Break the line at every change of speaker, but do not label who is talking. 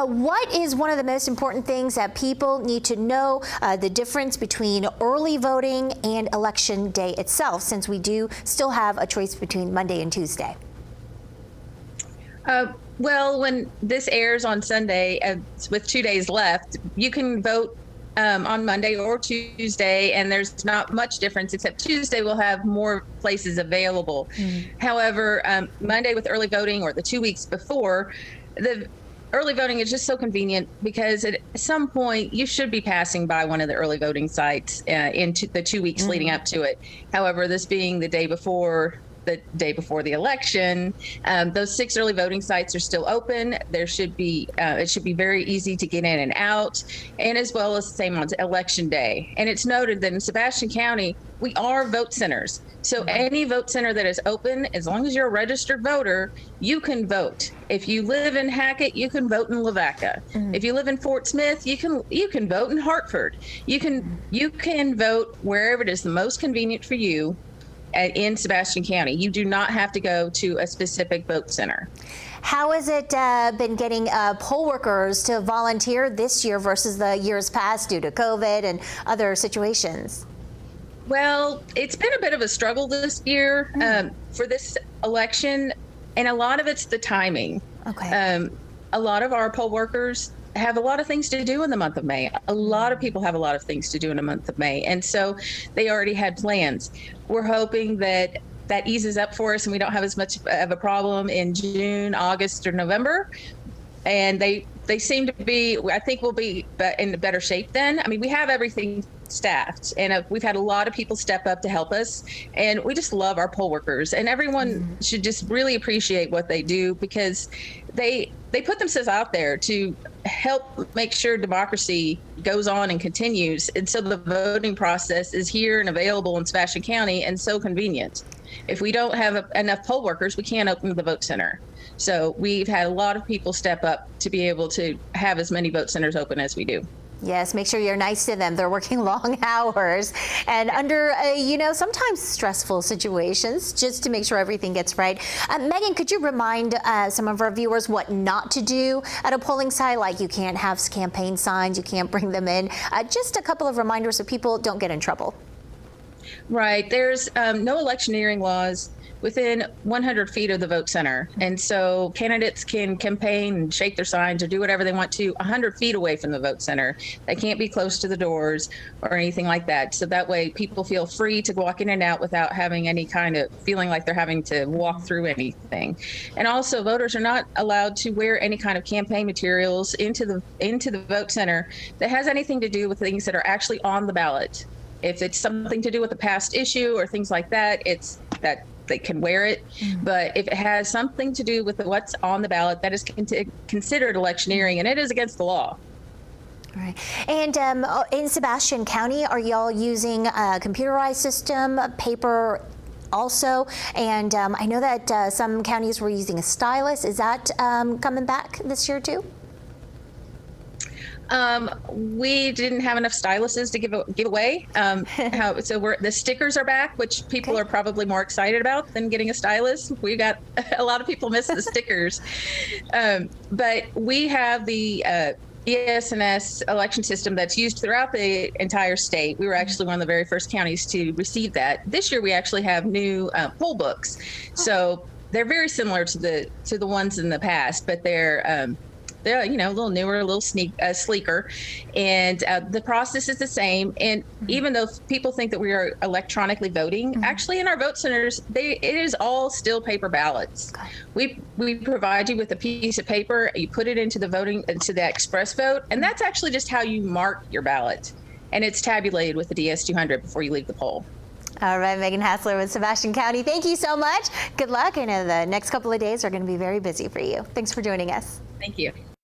What is one of the most important things that people need to know, the difference between early voting and election day itself, since we do still have a choice between Monday and Tuesday?
Well, when this airs on Sunday, with 2 days left, you can vote on Monday or Tuesday, and there's not much difference, except Tuesday will have more places available. However, Monday with early voting, or the 2 weeks before, the early voting is just so convenient because at some point you should be passing by one of the early voting sites in the 2 weeks leading up to it. However, this being the day before the election, those 6 early voting sites are still open. There should be it should be very easy to get in and out, and as well as the same on election day. And it's noted that in Sebastian County, we are vote centers. So any vote center that is open, as long as you're a registered voter, you can vote. If you live in Hackett, you can vote in Lavaca. If you live in Fort Smith, you can vote in Hartford. You can vote wherever it is the most convenient for you in Sebastian County. You do not have to go to a specific vote center.
How has it been getting poll workers to volunteer this year versus the years past due to COVID and other situations?
Well, it's been a bit of a struggle this year for this election, and a lot of it's the timing.
Okay.
A lot of our poll workers have a lot of things to do in the month of May. A lot of people have a lot of things to do in the month of May, and so they already had plans. We're hoping that that eases up for us and we don't have as much of a problem in June, August, or November. And they seem to be, I think we'll be in better shape then. I mean, we have everything staffed, and we've had a lot of people step up to help us, and we just love our poll workers, and everyone should just really appreciate what they do, because they put themselves out there to help make sure democracy goes on and continues. And so the voting process is here and available in Sebastian County and so convenient. If we don't have enough poll workers, we can't open the vote center. So we've had a lot of people step up to be able to have as many vote centers open as we do.
Yes, make sure you're nice to them. They're working long hours and under, sometimes stressful situations, just to make sure everything gets right. Megan, could you remind some of our viewers what not to do at a polling site? Like, you can't have campaign signs, you can't bring them in. Just a couple of reminders so people don't get in trouble.
Right. There's no electioneering laws within 100 feet of the vote center. And so candidates can campaign and shake their signs or do whatever they want to 100 feet away from the vote center. They can't be close to the doors or anything like that. So that way people feel free to walk in and out without having any kind of feeling like they're having to walk through anything. And also, voters are not allowed to wear any kind of campaign materials into the vote center that has anything to do with things that are actually on the ballot. If it's something to do with a past issue or things like that, it's that they can wear it. But if it has something to do with what's on the ballot, that is considered electioneering, and it is against the law.
All right. And in Sebastian County, are y'all using a computerized system, paper also? And I know that some counties were using a stylus. Is that coming back this year too?
We didn't have enough styluses to give away. So the stickers are back, which people are probably more excited about than getting a stylus. We got a lot of people miss the stickers. But we have the ES&S election system that's used throughout the entire state. We were actually one of the very first counties to receive that. This year we actually have new poll books. So they're very similar to the ones in the past, but they're a little newer, a little sleeker, and the process is the same. And even though people think that we are electronically voting, actually in our vote centers, it is all still paper ballots. We provide you with a piece of paper, you put it into the express vote, and that's actually just how you mark your ballot, and it's tabulated with the DS200 before you leave the poll.
All right, Megan Hassler with Sebastian County. Thank you so much. Good luck. I know the next couple of days are going to be very busy for you. Thanks for joining us.
Thank you.